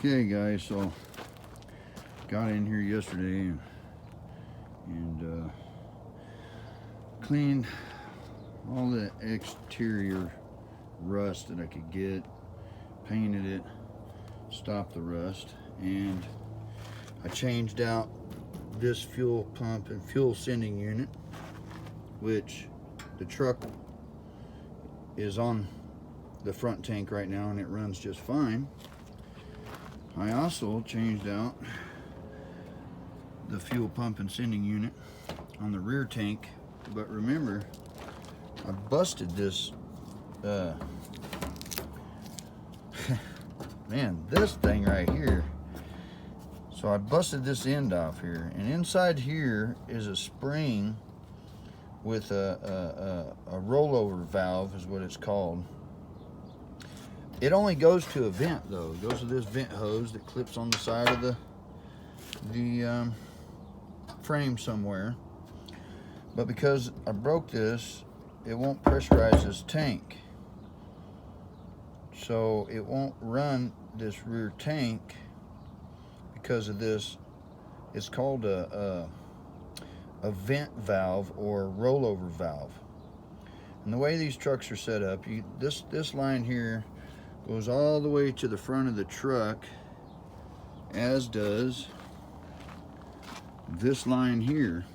Okay guys, so got in here yesterday and cleaned all the exterior rust that I could get, painted it, stopped the rust, and I changed out this fuel pump and fuel sending unit, which the truck is on the front tank right now and it runs just fine. I also changed out the fuel pump and sending unit on the rear tank, but remember, I busted this man, this thing right here. So I busted this end off here, and inside here is a spring with a rollover valve is what it's called. It only goes to a vent though. It goes to this vent hose that clips on the side of the frame somewhere. But because I broke this, it won't pressurize this tank. So it won't run this rear tank because of this. It's called a vent valve or rollover valve. And the way these trucks are set up, this line here goes all the way to the front of the truck, as does this line here.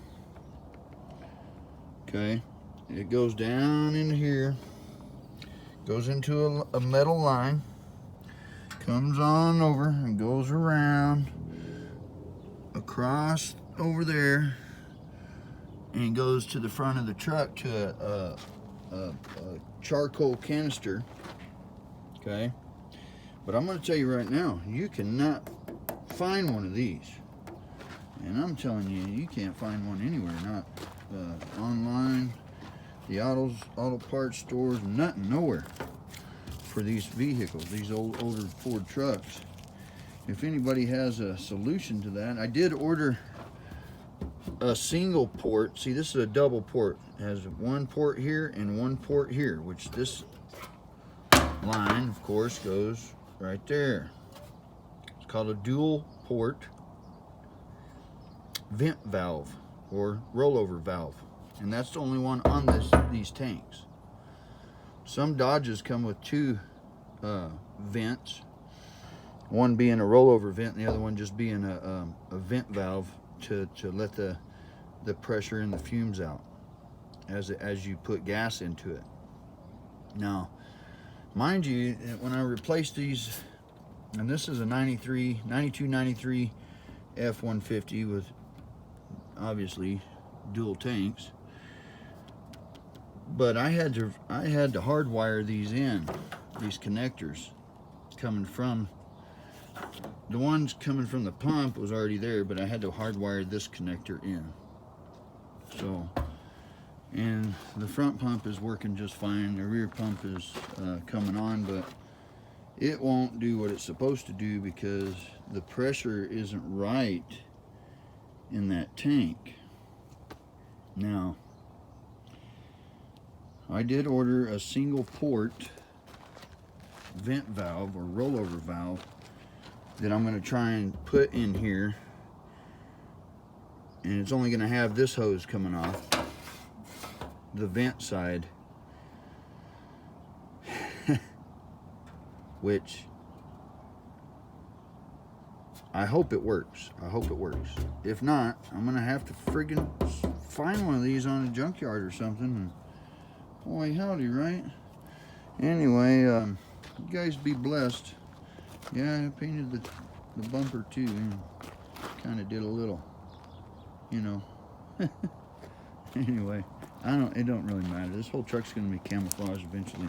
Okay, it goes down into here, goes into a metal line, comes on over and goes around across over there and goes to the front of the truck to a charcoal canister. Okay, but I'm going to tell you right now, you cannot find one of these, and I'm telling you, you can't find one anywhere, not online, the auto parts stores, nothing, nowhere, for these vehicles, these older Ford trucks. If anybody has a solution to that, I did order a single port. See, this is a double port. It has one port here and one port here, which this line, of course, goes right there. It's called a dual port vent valve or rollover valve, and that's the only one on these tanks. Some Dodges come with two vents, one being a rollover vent and the other one just being a vent valve to let the pressure and the fumes out as you put gas into it. Now, mind you, when I replaced these, and this is a 92, 93 F150 with obviously dual tanks, but I had to hardwire these in, these connectors coming from, the ones coming from the pump was already there, but I had to hardwire this connector in. So, and the front pump is working just fine. The rear pump is coming on, but it won't do what it's supposed to do because the pressure isn't right in that tank. Now, I did order a single port vent valve or rollover valve that I'm going to try and put in here, and it's only going to have this hose coming off the vent side, which I hope it works. I hope it works. If not, I'm gonna have to friggin' find one of these on a junkyard or something. And boy, howdy, right? Anyway, you guys be blessed. Yeah, I painted the bumper too, and kind of did a little, you know. Anyway, it don't really matter. This whole truck's gonna be camouflaged eventually.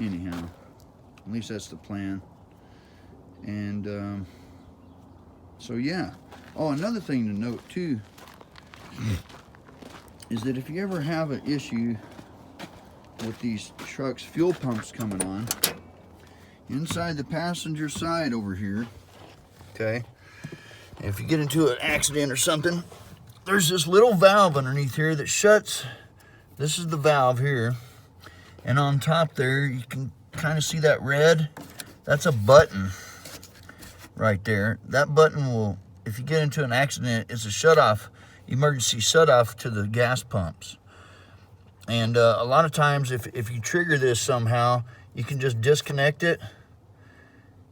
Anyhow, at least that's the plan. And so yeah. Oh, another thing to note too is that if you ever have an issue with these trucks' fuel pumps coming on, inside the passenger side over here, okay, if you get into an accident or something, there's this little valve underneath here that shuts. This is the valve here, and on top there you can kind of see that red. That's a button right there. That button will, if you get into an accident, it's a shut-off, emergency shut-off to the gas pumps. And a lot of times, if you trigger this somehow, you can just disconnect it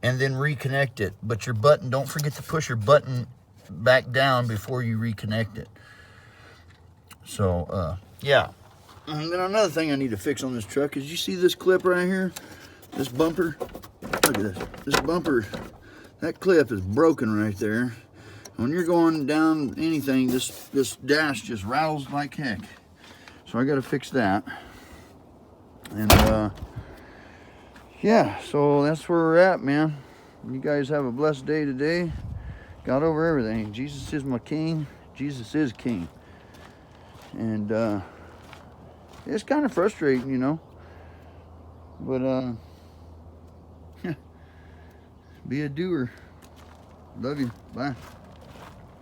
and then reconnect it. But your button, don't forget to push your button back down before you reconnect it. So, yeah. And then another thing I need to fix on this truck is, you see this clip right here? This bumper? Look at this. This bumper, that clip is broken right there. When you're going down anything, this dash just rattles like heck. So I got to fix that. And, yeah, so that's where we're at, man. You guys have a blessed day today. Got over everything. Jesus is my king. Jesus is king. And it's kind of frustrating, you know. But be a doer. Love you. Bye.